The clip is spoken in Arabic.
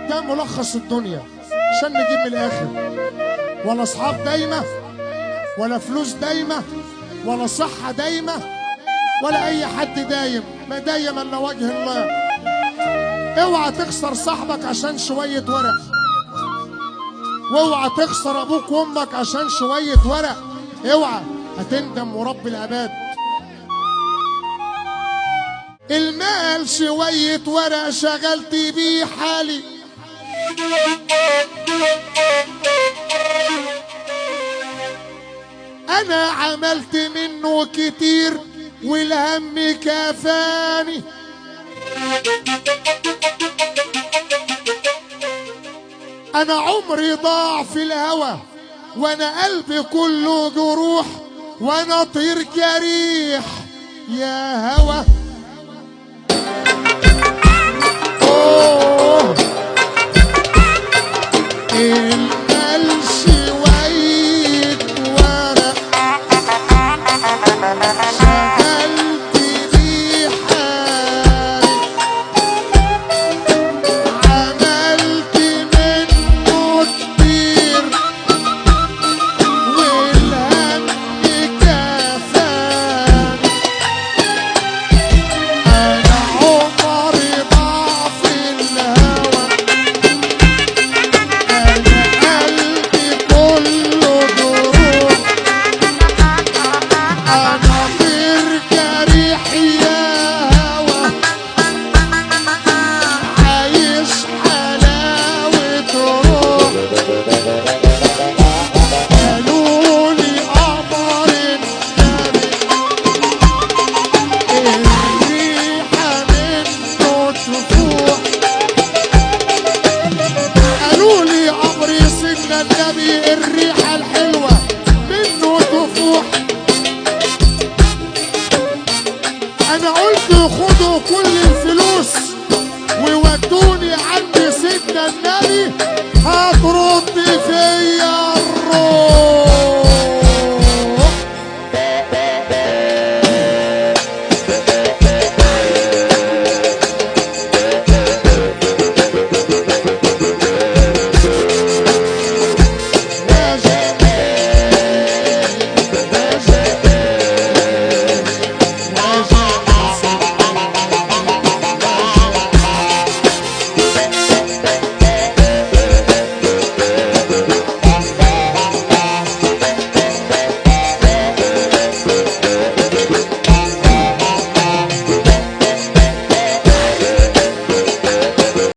ده ملخص الدنيا عشان نجيب من الاخر. ولا اصحاب دايمه، ولا فلوس دايمه، ولا صحه دايمه، ولا اي حد دايم. ما دايم الا وجه الله. اوعى تخسر صاحبك عشان شويه ورق، واوعى تخسر ابوك وامك عشان شويه ورق. اوعى، هتندم ورب العباد. المال شويه ورق شغلت بيه حالي، انا عملت منه كتير والهم كفاني. انا عمري ضاع في الهوى وانا قلبي كله جروح، وانا طير جريح يا هوى.